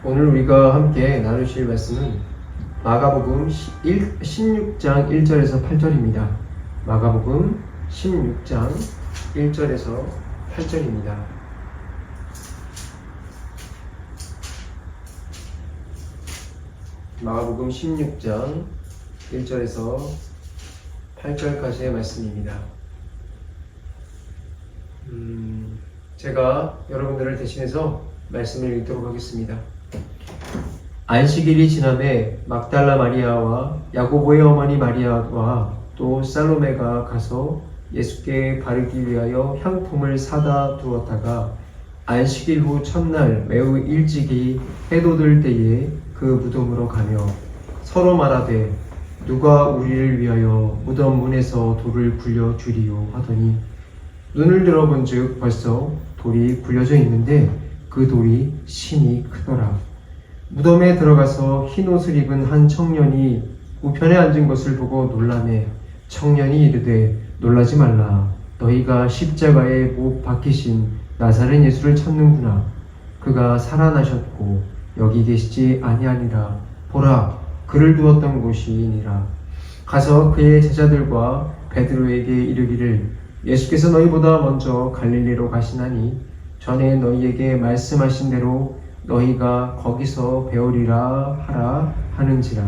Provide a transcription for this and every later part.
오늘 우리가 함께 나누실 말씀은 마가복음 16장 1절에서 8절입니다. 마가복음 16장 1절에서 8절입니다. 마가복음 16장 1절에서 8절까지의 말씀입니다. 제가 여러분들을 대신해서 말씀을 읽도록 하겠습니다. 안식일이 지남에 막달라 마리아와 야고보의 어머니 마리아와 또 살로메가 가서 예수께 바르기 위하여 향품을 사다 두었다가 안식일 후 첫날 매우 일찍이 해돋을 때에 그 무덤으로 가며 서로 말하되 누가 우리를 위하여 무덤 문에서 돌을 굴려 주리요 하더니 눈을 들어본즉 벌써 돌이 굴려져 있는데 그 돌이 심히 크더라. 무덤에 들어가서 흰 옷을 입은 한 청년이 우편에 앉은 것을 보고 놀라매 청년이 이르되 놀라지 말라. 너희가 십자가에 못 박히신 나사렛 예수를 찾는구나. 그가 살아나셨고 여기 계시지 아니하니라. 보라, 그를 두었던 곳이니라. 가서 그의 제자들과 베드로에게 이르기를 예수께서 너희보다 먼저 갈릴리로 가시나니 전에 너희에게 말씀하신 대로 너희가 거기서 배우리라 하라 하는지라.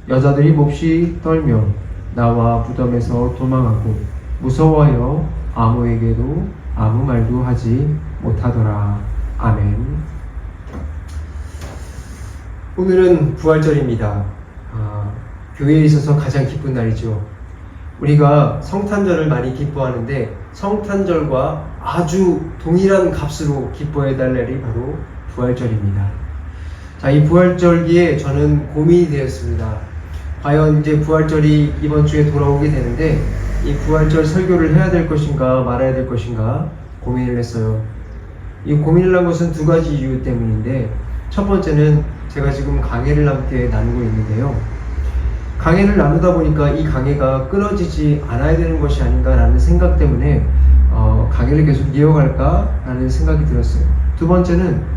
여자들이 몹시 떨며 나와 무덤에서 도망하고 무서워하여 아무에게도 아무 말도 하지 못하더라. 아멘. 오늘은 부활절입니다. 교회에 있어서 가장 기쁜 날이죠. 우리가 성탄절을 많이 기뻐하는데 성탄절과 아주 동일한 값으로 기뻐해야 할 날이 바로 부활절입니다. 자, 이 부활절기에 저는 고민이 되었습니다. 과연 이제 부활절이 이번 주에 돌아오게 되는데 이 부활절 설교를 해야 될 것인가 말아야 될 것인가 고민을 했어요. 이 고민을 한 것은 두 가지 이유 때문인데 첫 번째는 제가 지금 강해를 함께 나누고 있는데요. 강해를 나누다 보니까 이 강해가 끊어지지 않아야 되는 것이 아닌가라는 생각 때문에 강해를 계속 이어갈까라는 생각이 들었어요. 두 번째는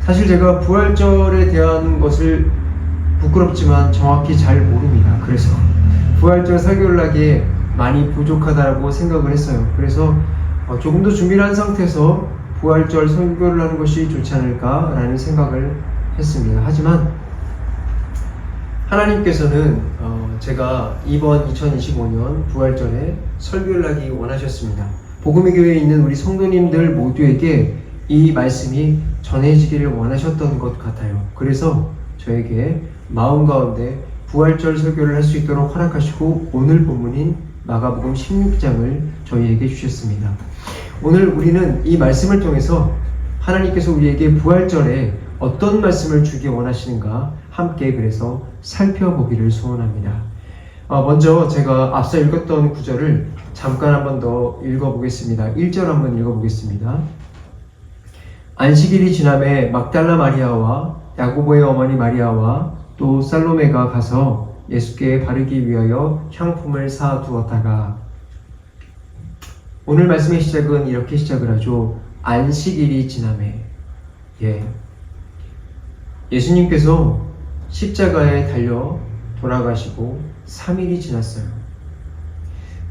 사실 제가 부활절에 대한 것을 부끄럽지만 정확히 잘 모릅니다. 그래서 부활절 설교를 하기에 많이 부족하다고 생각을 했어요. 그래서 조금 더 준비를 한 상태에서 부활절 설교를 하는 것이 좋지 않을까라는 생각을 했습니다. 하지만 하나님께서는 제가 이번 2025년 부활절에 설교를 하기 원하셨습니다. 복음의 교회에 있는 우리 성도님들 모두에게 이 말씀이 전해지기를 원하셨던 것 같아요. 그래서 저에게 마음 가운데 부활절 설교를 할 수 있도록 허락하시고 오늘 본문인 마가복음 16장을 저희에게 주셨습니다. 오늘 우리는 이 말씀을 통해서 하나님께서 우리에게 부활절에 어떤 말씀을 주기 원하시는가 함께 그래서 살펴보기를 소원합니다. 먼저 제가 앞서 읽었던 구절을 잠깐 한 번 더 읽어보겠습니다. 1절 한번 읽어보겠습니다. 안식일이 지남에 막달라 마리아와 야고보의 어머니 마리아와 또 살로메가 가서 예수께 바르기 위하여 향품을 사 두었다가. 오늘 말씀의 시작은 이렇게 시작을 하죠. 안식일이 지남에. 예수님께서 십자가에 달려 돌아가시고 3일이 지났어요.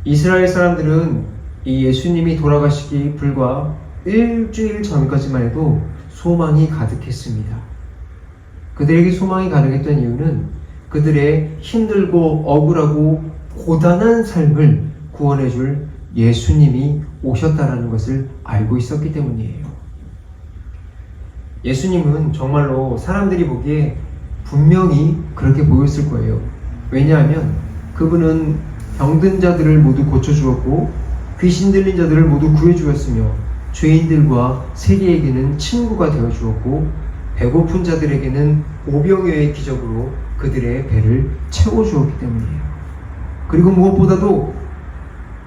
이스라엘 사람들은 이 예수님이 돌아가시기 불과 일주일 전까지만 해도 소망이 가득했습니다. 그들에게 소망이 가득했던 이유는 그들의 힘들고 억울하고 고단한 삶을 구원해줄 예수님이 오셨다는 것을 알고 있었기 때문이에요. 예수님은 정말로 사람들이 보기에 분명히 그렇게 보였을 거예요. 왜냐하면 그분은 병든 자들을 모두 고쳐주었고 귀신 들린 자들을 모두 구해주었으며 죄인들과 세리에게는 친구가 되어주었고 배고픈 자들에게는 오병이어의 기적으로 그들의 배를 채워주었기 때문이에요. 그리고 무엇보다도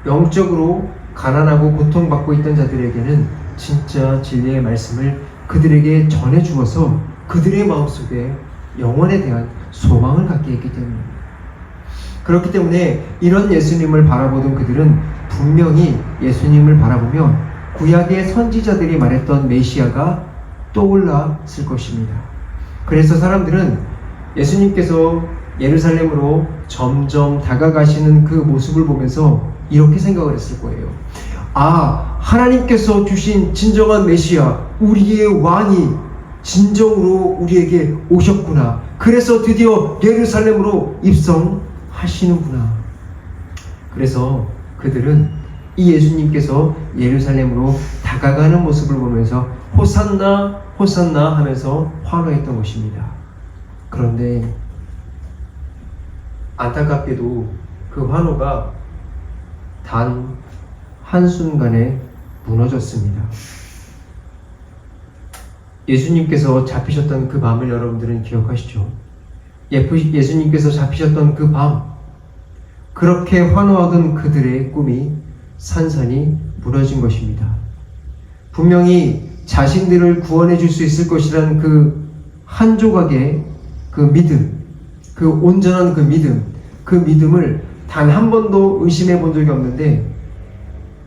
영적으로 가난하고 고통받고 있던 자들에게는 진짜 진리의 말씀을 그들에게 전해주어서 그들의 마음속에 영원에 대한 소망을 갖게 했기 때문입니다. 그렇기 때문에 이런 예수님을 바라보던 그들은 분명히 예수님을 바라보며 구약의 선지자들이 말했던 메시아가 떠올랐을 것입니다. 그래서 사람들은 예수님께서 예루살렘으로 점점 다가가시는 그 모습을 보면서 이렇게 생각을 했을 거예요. 아, 하나님께서 주신 진정한 메시아, 우리의 왕이 진정으로 우리에게 오셨구나. 그래서 드디어 예루살렘으로 입성하시는구나. 그래서 그들은 이 예수님께서 예루살렘으로 다가가는 모습을 보면서 호산나 호산나 하면서 환호했던 것입니다. 그런데 안타깝게도 그 환호가 단 한순간에 무너졌습니다. 예수님께서 잡히셨던 그 밤을 여러분들은 기억하시죠? 예수님께서 잡히셨던 그 밤, 그렇게 환호하던 그들의 꿈이 산산이 무너진 것입니다. 분명히 자신들을 구원해 줄 수 있을 것이라는 그 한 조각의 그 믿음, 그 온전한 그 믿음을 단 한 번도 의심해 본 적이 없는데,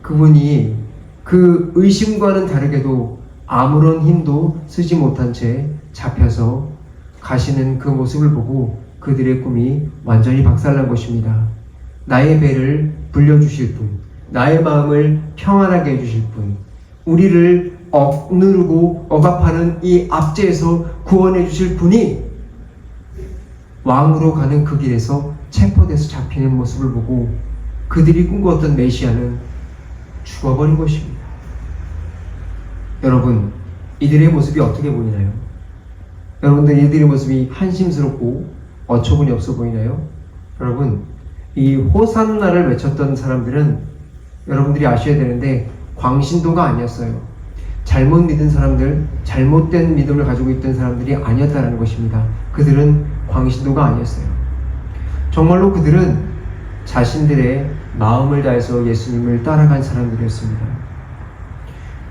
그분이 그 의심과는 다르게도 아무런 힘도 쓰지 못한 채 잡혀서 가시는 그 모습을 보고 그들의 꿈이 완전히 박살난 것입니다. 나의 배를 불려주실 분, 나의 마음을 평안하게 해주실 분, 우리를 억누르고 억압하는 이 압제에서 구원해 주실 분이 왕으로 가는 그 길에서 체포돼서 잡히는 모습을 보고 그들이 꿈꾸었던 메시아는 죽어버린 것입니다. 여러분, 이들의 모습이 어떻게 보이나요? 여러분들, 이들의 모습이 한심스럽고 어처구니 없어 보이나요? 여러분, 이 호산나를 외쳤던 사람들은 여러분들이 아셔야 되는데 광신도가 아니었어요. 잘못 믿은 사람들, 잘못된 믿음을 가지고 있던 사람들이 아니었다는 것입니다. 그들은 광신도가 아니었어요. 정말로 그들은 자신들의 마음을 다해서 예수님을 따라간 사람들이었습니다.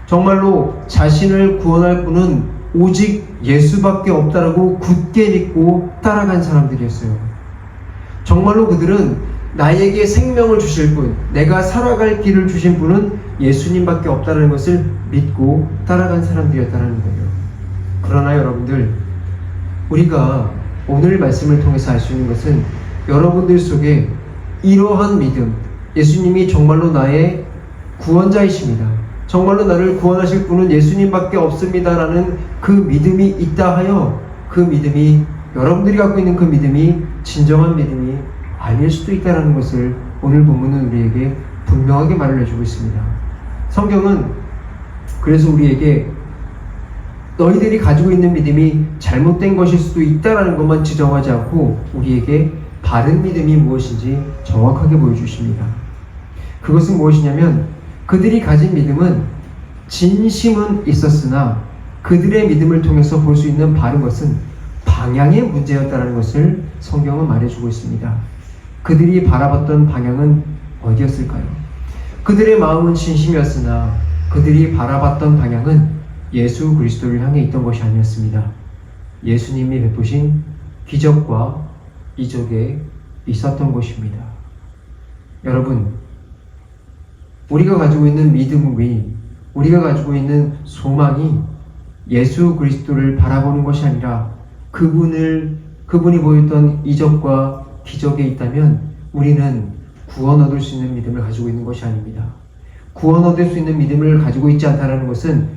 정말로 자신을 구원할 분은 오직 예수밖에 없다라고 굳게 믿고 따라간 사람들이었어요. 정말로 그들은 나에게 생명을 주실 분, 내가 살아갈 길을 주신 분은 예수님밖에 없다는 것을 믿고 따라간 사람들이었다는 거예요. 그러나 여러분들, 우리가 오늘 말씀을 통해서 알 수 있는 것은 여러분들 속에 이러한 믿음, 예수님이 정말로 나의 구원자이십니다, 정말로 나를 구원하실 분은 예수님밖에 없습니다라는 그 믿음이 있다 하여 그 믿음이, 여러분들이 갖고 있는 그 믿음이 진정한 믿음이 아닐 수도 있다는 것을 오늘 본문은 우리에게 분명하게 말을 해주고 있습니다. 성경은 그래서 우리에게 너희들이 가지고 있는 믿음이 잘못된 것일 수도 있다는 것만 지적하지 않고 우리에게 바른 믿음이 무엇인지 정확하게 보여주십니다. 그것은 무엇이냐면 그들이 가진 믿음은 진심은 있었으나 그들의 믿음을 통해서 볼 수 있는 바른 것은 방향의 문제였다는 것을 성경은 말해주고 있습니다. 그들이 바라봤던 방향은 어디였을까요? 그들의 마음은 진심이었으나 그들이 바라봤던 방향은 예수 그리스도를 향해 있던 것이 아니었습니다. 예수님이 베푸신 기적과 이적에 있었던 것입니다. 여러분, 우리가 가지고 있는 믿음이, 우리가 가지고 있는 소망이 예수 그리스도를 바라보는 것이 아니라 그분이 보였던 이적과 기적에 있다면 우리는 구원 얻을 수 있는 믿음을 가지고 있는 것이 아닙니다. 구원 얻을 수 있는 믿음을 가지고 있지 않다는 것은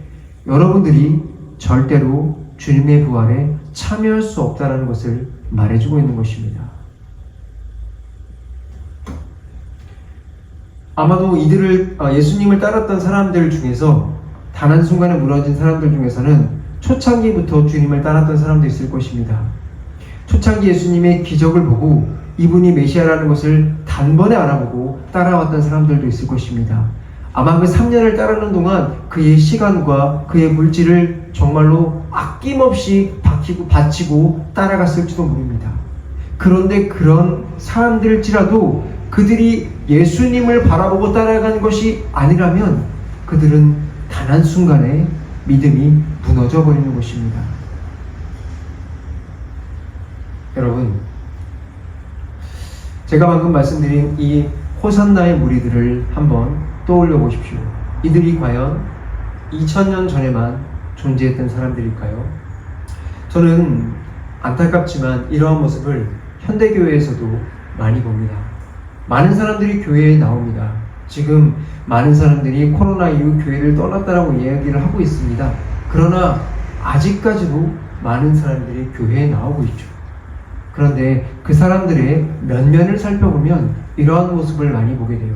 여러분들이 절대로 주님의 부활에 참여할 수 없다는 것을 말해주고 있는 것입니다. 아마도 예수님을 따랐던 사람들 중에서 단 한순간에 무너진 사람들 중에서는 초창기부터 주님을 따랐던 사람도 있을 것입니다. 초창기 예수님의 기적을 보고 이분이 메시아라는 것을 단번에 알아보고 따라왔던 사람들도 있을 것입니다. 아마 그 3년을 따르는 동안 그의 시간과 그의 물질을 정말로 아낌없이 바치고 따라갔을지도 모릅니다. 그런데 그런 사람들일지라도 그들이 예수님을 바라보고 따라간 것이 아니라면 그들은 단 한순간에 믿음이 무너져 버리는 것입니다. 여러분, 제가 방금 말씀드린 이 호산나의 무리들을 한번 떠올려 보십시오. 이들이 과연 2000년 전에만 존재했던 사람들일까요? 저는 안타깝지만 이러한 모습을 현대교회에서도 많이 봅니다. 많은 사람들이 교회에 나옵니다. 지금 많은 사람들이 코로나 이후 교회를 떠났다라고 이야기를 하고 있습니다. 그러나 아직까지도 많은 사람들이 교회에 나오고 있죠. 그런데 그 사람들의 면면을 살펴보면 이러한 모습을 많이 보게 돼요.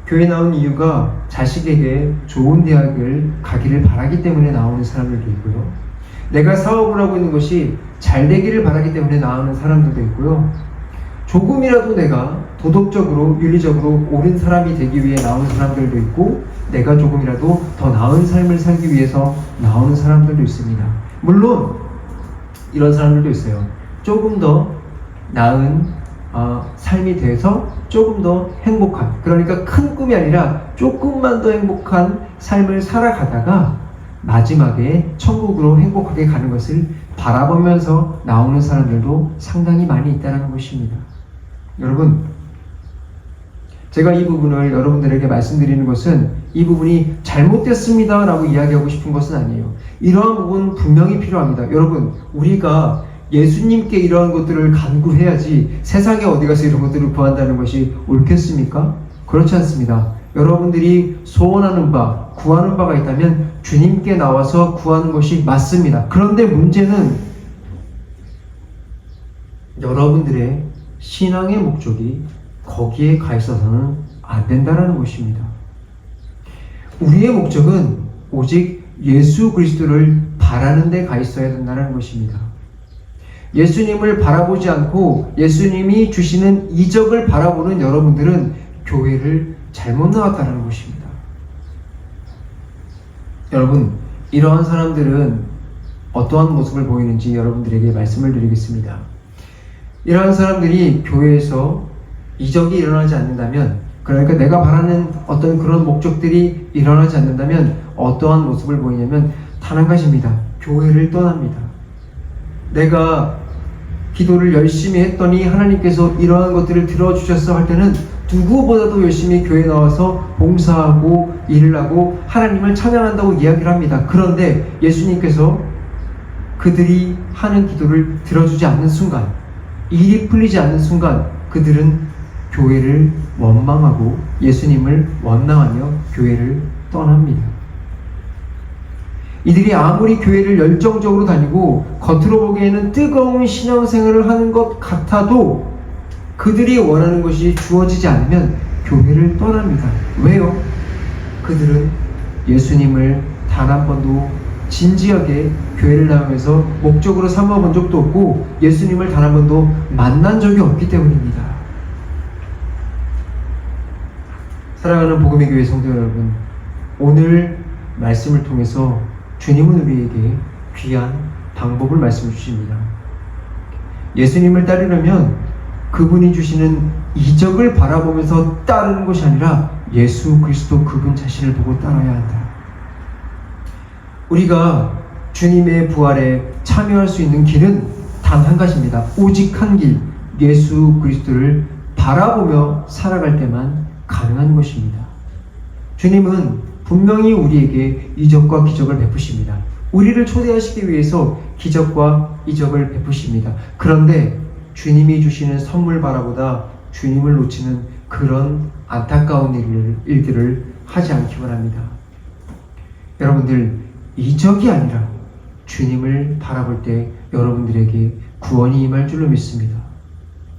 교회 나온 이유가 자식에게 좋은 대학을 가기를 바라기 때문에 나오는 사람들도 있고요. 내가 사업을 하고 있는 것이 잘 되기를 바라기 때문에 나오는 사람들도 있고요. 조금이라도 내가 도덕적으로 윤리적으로 옳은 사람이 되기 위해 나오는 사람들도 있고, 내가 조금이라도 더 나은 삶을 살기 위해서 나오는 사람들도 있습니다. 물론 이런 사람들도 있어요. 조금 더 나은 삶이 돼서 조금 더 행복한, 그러니까 큰 꿈이 아니라 조금만 더 행복한 삶을 살아가다가 마지막에 천국으로 행복하게 가는 것을 바라보면서 나오는 사람들도 상당히 많이 있다는 것입니다. 여러분, 제가 이 부분을 여러분들에게 말씀드리는 것은 이 부분이 잘못됐습니다 라고 이야기하고 싶은 것은 아니에요. 이러한 부분 분명히 필요합니다. 여러분, 우리가 예수님께 이러한 것들을 간구해야지 세상에 어디 가서 이런 것들을 구한다는 것이 옳겠습니까? 그렇지 않습니다. 여러분들이 소원하는 바, 구하는 바가 있다면 주님께 나와서 구하는 것이 맞습니다. 그런데 문제는 여러분들의 신앙의 목적이 거기에 가 있어서는 안 된다는 것입니다. 우리의 목적은 오직 예수 그리스도를 바라는 데 가 있어야 된다는 것입니다. 예수님을 바라보지 않고 예수님이 주시는 이적을 바라보는 여러분들은 교회를 잘못 나왔다는 것입니다. 여러분, 이러한 사람들은 어떠한 모습을 보이는지 여러분들에게 말씀을 드리겠습니다. 이러한 사람들이 교회에서 이적이 일어나지 않는다면, 그러니까 내가 바라는 어떤 그런 목적들이 일어나지 않는다면 어떠한 모습을 보이냐면 단 한 가지입니다. 교회를 떠납니다. 내가 기도를 열심히 했더니 하나님께서 이러한 것들을 들어주셨어 할 때는 누구보다도 열심히 교회에 나와서 봉사하고 일을 하고 하나님을 찬양한다고 이야기를 합니다. 그런데 예수님께서 그들이 하는 기도를 들어주지 않는 순간, 일이 풀리지 않는 순간 그들은 교회를 원망하고 예수님을 원망하며 교회를 떠납니다. 이들이 아무리 교회를 열정적으로 다니고 겉으로 보기에는 뜨거운 신앙생활을 하는 것 같아도 그들이 원하는 것이 주어지지 않으면 교회를 떠납니다. 왜요? 그들은 예수님을 단 한 번도 진지하게 교회를 나오면서 목적으로 삼아본 적도 없고 예수님을 단 한 번도 만난 적이 없기 때문입니다. 사랑하는 복음의 교회 성도 여러분, 오늘 말씀을 통해서 주님은 우리에게 귀한 방법을 말씀해 주십니다. 예수님을 따르려면 그분이 주시는 이적을 바라보면서 따르는 것이 아니라 예수 그리스도 그분 자신을 보고 따라야 한다. 우리가 주님의 부활에 참여할 수 있는 길은 단 한 가지입니다. 오직 한 길, 예수 그리스도를 바라보며 살아갈 때만 가능한 것입니다. 주님은 분명히 우리에게 이적과 기적을 베푸십니다. 우리를 초대하시기 위해서 기적과 이적을 베푸십니다. 그런데 주님이 주시는 선물 바라보다 주님을 놓치는 그런 안타까운 일들을 하지 않기 바랍니다. 여러분들, 이적이 아니라 주님을 바라볼 때 여러분들에게 구원이 임할 줄로 믿습니다.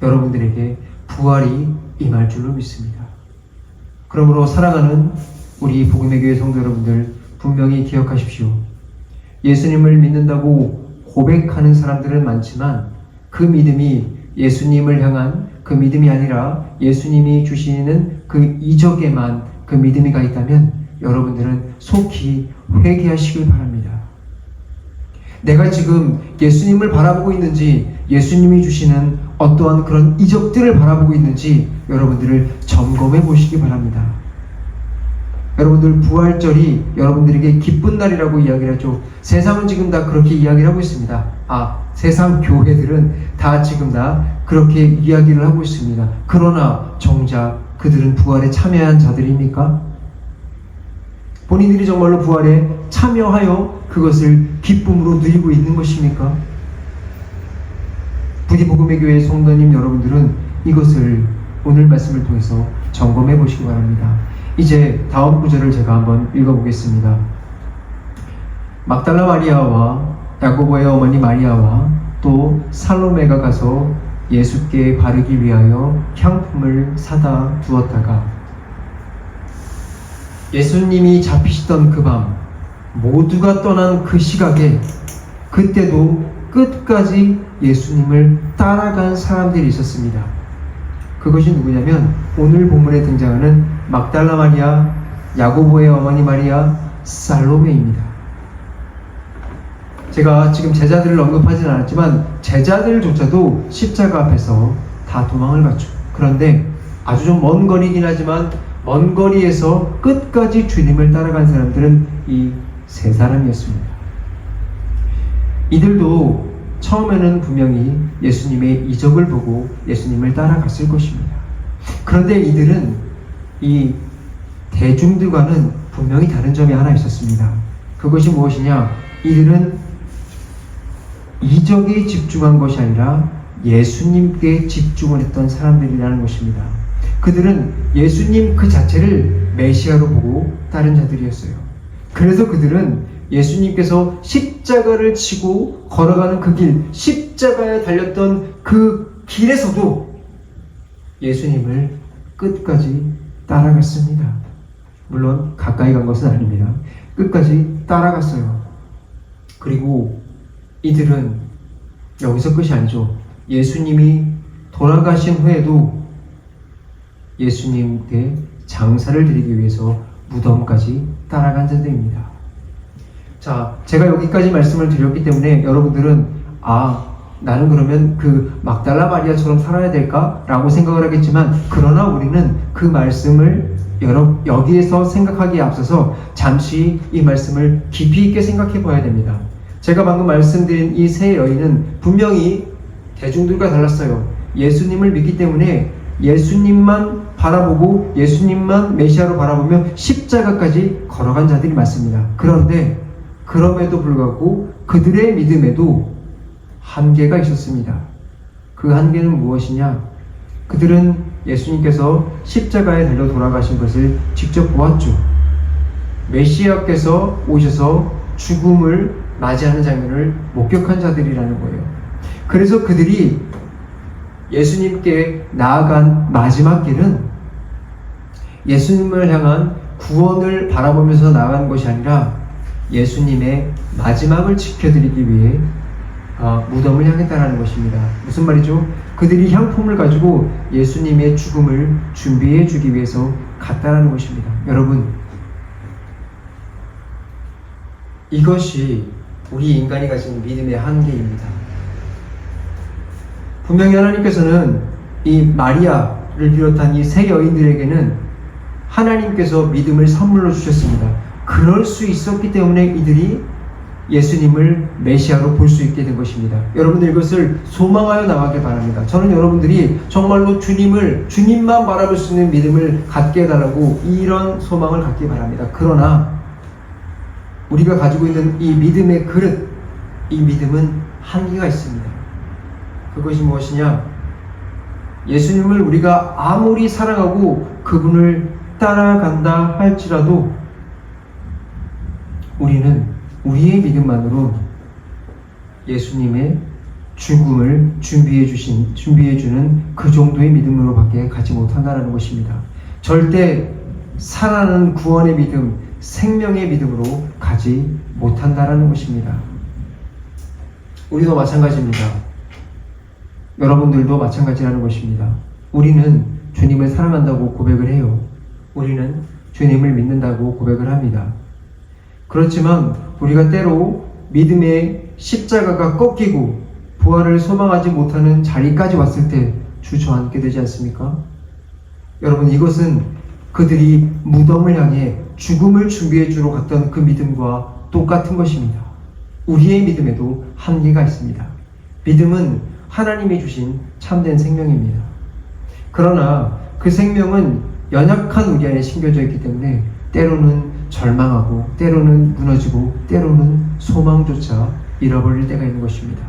여러분들에게 부활이 임할 줄로 믿습니다. 그러므로 사랑하는 우리 복음의 교회 성도 여러분들, 분명히 기억하십시오. 예수님을 믿는다고 고백하는 사람들은 많지만 그 믿음이 예수님을 향한 그 믿음이 아니라 예수님이 주시는 그 이적에만 그 믿음이 가 있다면 여러분들은 속히 회개하시길 바랍니다. 내가 지금 예수님을 바라보고 있는지, 예수님이 주시는 어떠한 그런 이적들을 바라보고 있는지 여러분들을 점검해 보시기 바랍니다. 여러분들, 부활절이 여러분들에게 기쁜 날이라고 이야기를 하죠. 세상은 지금 다 그렇게 이야기를 하고 있습니다. 세상 교회들은 다 지금 다 그렇게 이야기를 하고 있습니다. 그러나 정작 그들은 부활에 참여한 자들입니까? 본인들이 정말로 부활에 참여하여 그것을 기쁨으로 누리고 있는 것입니까? 부디복음의 교회 성도님 여러분들은 이것을 오늘 말씀을 통해서 점검해 보시기 바랍니다. 이제 다음 구절을 제가 한번 읽어보겠습니다. 막달라 마리아와 야고보의 어머니 마리아와 또 살로메가 가서 예수께 바르기 위하여 향품을 사다 두었다가 예수님이 잡히시던 그 밤 모두가 떠난 그 시각에 그때도 끝까지 예수님을 따라간 사람들이 있었습니다. 그것이 누구냐면 오늘 본문에 등장하는 막달라 마리아, 야고보의 어머니 마리아, 살로메입니다. 제가 지금 제자들을 언급하진 않았지만 제자들조차도 십자가 앞에서 다 도망을 갔죠. 그런데 아주 좀 먼 거리긴 하지만 먼 거리에서 끝까지 주님을 따라간 사람들은 이 세 사람이었습니다. 이들도 처음에는 분명히 예수님의 이적을 보고 예수님을 따라갔을 것입니다. 그런데 이들은 이 대중들과는 분명히 다른 점이 하나 있었습니다. 그것이 무엇이냐? 이들은 이적에 집중한 것이 아니라 예수님께 집중을 했던 사람들이라는 것입니다. 그들은 예수님 그 자체를 메시아로 보고 따른 자들이었어요. 그래서 그들은 예수님께서 십자가를 지고 걸어가는 그 길, 십자가에 달렸던 그 길에서도 예수님을 끝까지 따라갔습니다. 물론 가까이 간 것은 아닙니다. 끝까지 따라갔어요. 그리고 이들은 여기서 끝이 아니죠. 예수님이 돌아가신 후에도 예수님께 장사를 드리기 위해서 무덤까지 따라간 자들입니다. 자, 제가 여기까지 말씀을 드렸기 때문에 여러분들은 나는 그러면 그 막달라 마리아처럼 살아야 될까? 라고 생각을 하겠지만 그러나 우리는 그 말씀을 여기에서 생각하기에 앞서서 잠시 이 말씀을 깊이 있게 생각해 봐야 됩니다. 제가 방금 말씀드린 이 세 여인은 분명히 대중들과 달랐어요. 예수님을 믿기 때문에 예수님만 바라보고 예수님만 메시아로 바라보며 십자가까지 걸어간 자들이 맞습니다. 그런데 그럼에도 불구하고 그들의 믿음에도 한계가 있었습니다. 그 한계는 무엇이냐? 그들은 예수님께서 십자가에 달려 돌아가신 것을 직접 보았죠. 메시아께서 오셔서 죽음을 맞이하는 장면을 목격한 자들이라는 거예요. 그래서 그들이 예수님께 나아간 마지막 길은 예수님을 향한 구원을 바라보면서 나아간 것이 아니라 예수님의 마지막을 지켜드리기 위해 무덤을 향했다는 것입니다. 무슨 말이죠? 그들이 향품을 가지고 예수님의 죽음을 준비해 주기 위해서 갔다는 것입니다. 여러분, 이것이 우리 인간이 가진 믿음의 한계입니다. 분명히 하나님께서는 이 마리아를 비롯한 이 세 여인들에게는 하나님께서 믿음을 선물로 주셨습니다. 그럴 수 있었기 때문에 이들이 예수님을 메시아로 볼 수 있게 된 것입니다. 여러분들 이것을 소망하여 나가길 바랍니다. 저는 여러분들이 정말로 주님만 바라볼 수 있는 믿음을 갖게 해달라고 이런 소망을 갖기 바랍니다. 그러나 우리가 가지고 있는 이 믿음의 그릇, 이 믿음은 한계가 있습니다. 그것이 무엇이냐? 예수님을 우리가 아무리 사랑하고 그분을 따라간다 할지라도 우리는 우리의 믿음만으로 예수님의 죽음을 준비해주는 그 정도의 믿음으로밖에 가지 못한다는 것입니다. 절대 살아나는 구원의 믿음, 생명의 믿음으로 가지 못한다는 것입니다. 우리도 마찬가지입니다. 여러분들도 마찬가지라는 것입니다. 우리는 주님을 사랑한다고 고백을 해요. 우리는 주님을 믿는다고 고백을 합니다. 그렇지만 우리가 때로 믿음의 십자가가 꺾이고 부활을 소망하지 못하는 자리까지 왔을 때 주저앉게 되지 않습니까? 여러분, 이것은 그들이 무덤을 향해 죽음을 준비해 주러 갔던 그 믿음과 똑같은 것입니다. 우리의 믿음에도 한계가 있습니다. 믿음은 하나님이 주신 참된 생명입니다. 그러나 그 생명은 연약한 우리 안에 심겨져 있기 때문에 때로는 절망하고 때로는 무너지고 때로는 소망조차 잃어버릴 때가 있는 것입니다.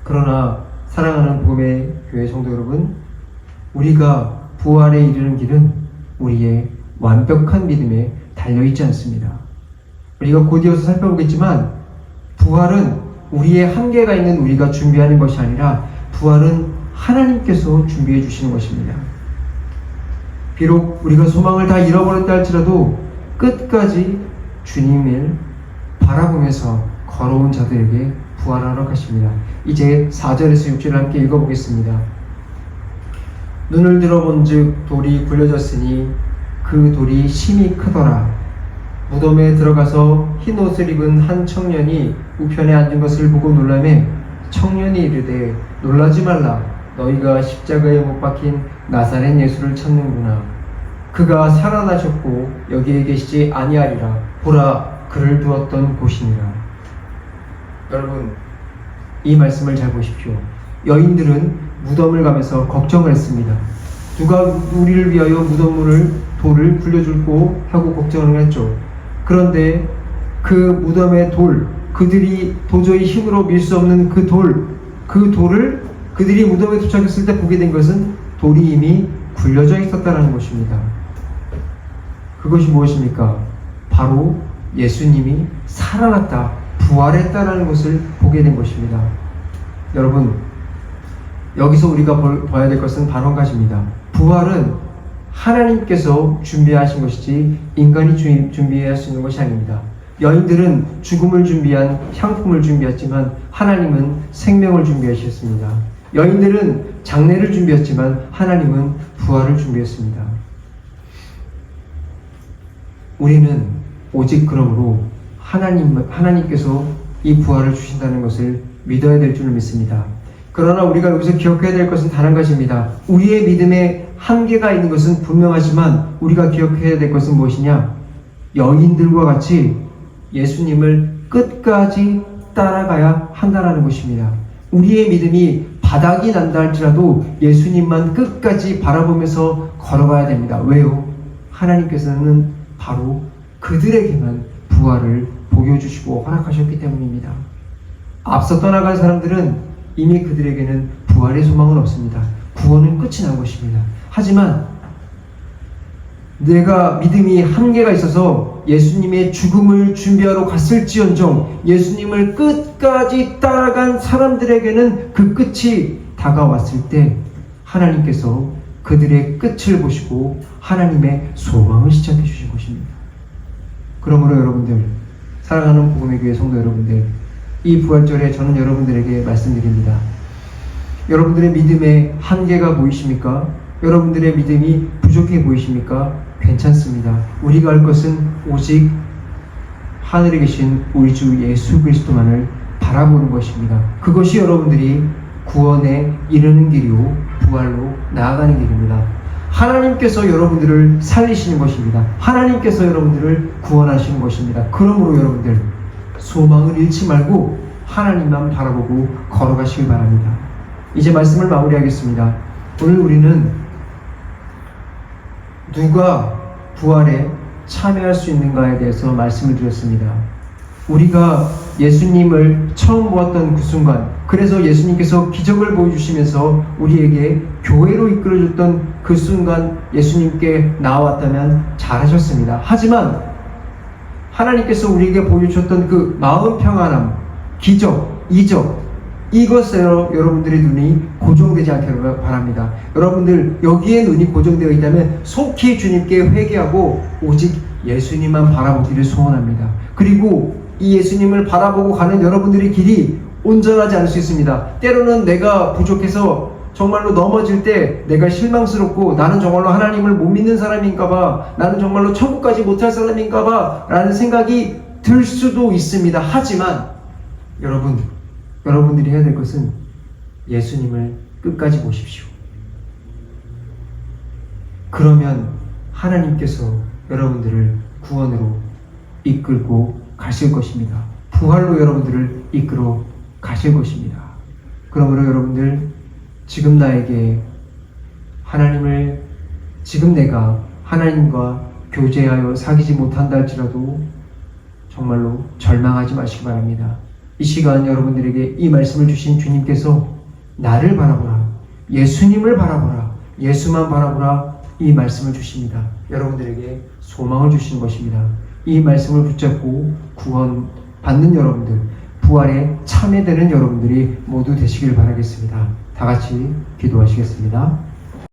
그러나 사랑하는 복음의 교회 성도 여러분, 우리가 부활에 이르는 길은 우리의 완벽한 믿음에 달려있지 않습니다. 우리가 곧 이어서 살펴보겠지만 부활은 우리의 한계가 있는 우리가 준비하는 것이 아니라 부활은 하나님께서 준비해 주시는 것입니다. 비록 우리가 소망을 다 잃어버렸다 할지라도 끝까지 주님을 바라보면서 걸어온 자들에게 부활을 허락하십니다. 이제 4절에서 6절을 함께 읽어보겠습니다. 눈을 들어본즉 돌이 굴려졌으니 그 돌이 심히 크더라. 무덤에 들어가서 흰 옷을 입은 한 청년이 우편에 앉은 것을 보고 놀라매 청년이 이르되 놀라지 말라. 너희가 십자가에 못 박힌 나사렛 예수를 찾는구나. 그가 살아나셨고 여기에 계시지 아니하리라. 보라, 그를 두었던 곳이니라. 여러분, 이 말씀을 잘 보십시오. 여인들은 무덤을 가면서 걱정을 했습니다. 누가 우리를 위하여 무덤물을 돌을 굴려줄고 하고 걱정을 했죠. 그런데 그 무덤의 돌, 그들이 도저히 힘으로 밀 수 없는 그 돌을 그들이 무덤에 도착했을 때 보게 된 것은 돌이 이미 굴려져 있었다는 것입니다. 그것이 무엇입니까? 바로 예수님이 살아났다, 부활했다라는 것을 보게 된 것입니다. 여러분, 여기서 우리가 봐야 될 것은 바로 한 가지입니다. 부활은 하나님께서 준비하신 것이지 인간이 준비할 수 있는 것이 아닙니다. 여인들은 죽음을 준비한 향품을 준비했지만 하나님은 생명을 준비하셨습니다. 여인들은 장례를 준비했지만 하나님은 부활을 준비했습니다. 우리는 오직 그러므로 하나님께서 이 부활을 주신다는 것을 믿어야 될 줄 믿습니다. 그러나 우리가 여기서 기억해야 될 것은 다른 것입니다. 우리의 믿음에 한계가 있는 것은 분명하지만 우리가 기억해야 될 것은 무엇이냐? 여인들과 같이 예수님을 끝까지 따라가야 한다는 것입니다. 우리의 믿음이 바닥이 난다 할지라도 예수님만 끝까지 바라보면서 걸어가야 됩니다. 왜요? 하나님께서는 바로 그들에게만 부활을 보여주시고 허락하셨기 때문입니다. 앞서 떠나간 사람들은 이미 그들에게는 부활의 소망은 없습니다. 구원은 끝이 난 것입니다. 하지만 내가 믿음이 한계가 있어서 예수님의 죽음을 준비하러 갔을지언정 예수님을 끝까지 따라간 사람들에게는 그 끝이 다가왔을 때 하나님께서 그들의 끝을 보시고 하나님의 소망을 시작해 주신 것입니다. 그러므로 여러분들, 사랑하는 복음의 교회 성도 여러분들, 이 부활절에 저는 여러분들에게 말씀드립니다. 여러분들의 믿음에 한계가 보이십니까? 여러분들의 믿음이 부족해 보이십니까? 괜찮습니다. 우리가 할 것은 오직 하늘에 계신 우리 주 예수 그리스도만을 바라보는 것입니다. 그것이 여러분들이 구원에 이르는 길이요 부활로 나아가는 길입니다. 하나님께서 여러분들을 살리시는 것입니다. 하나님께서 여러분들을 구원하시는 것입니다. 그러므로 여러분들 소망을 잃지 말고 하나님만 바라보고 걸어가시길 바랍니다. 이제 말씀을 마무리하겠습니다. 오늘 우리는 누가 부활에 참여할 수 있는가에 대해서 말씀을 드렸습니다. 우리가 예수님을 처음 보았던 그 순간, 그래서 예수님께서 기적을 보여주시면서 우리에게 교회로 이끌어줬던 그 순간 예수님께 나왔다면 잘하셨습니다. 하지만 하나님께서 우리에게 보여주셨던 그 마음 평안함, 기적, 이적, 이것으로 여러분들의 눈이 고정되지 않기를 바랍니다. 여러분들 여기에 눈이 고정되어 있다면 속히 주님께 회개하고 오직 예수님만 바라보기를 소원합니다. 그리고 이 예수님을 바라보고 가는 여러분들의 길이 온전하지 않을 수 있습니다. 때로는 내가 부족해서 정말로 넘어질 때 내가 실망스럽고 나는 정말로 하나님을 못 믿는 사람인가봐, 나는 정말로 천국까지 못할 사람인가봐 라는 생각이 들 수도 있습니다. 하지만 여러분들이 해야 될 것은 예수님을 끝까지 보십시오. 그러면 하나님께서 여러분들을 구원으로 이끌고 가실 것입니다. 부활로 여러분들을 이끌어 가실 것입니다. 그러므로 여러분들, 지금 나에게 지금 내가 하나님과 교제하여 사귀지 못한다 할지라도 정말로 절망하지 마시기 바랍니다. 이 시간 여러분들에게 이 말씀을 주신 주님께서 나를 바라보라, 예수님을 바라보라, 예수만 바라보라, 이 말씀을 주십니다. 여러분들에게 소망을 주시는 것입니다. 이 말씀을 붙잡고 구원 받는 여러분들, 부활에 참여되는 여러분들이 모두 되시길 바라겠습니다. 다 같이 기도하시겠습니다.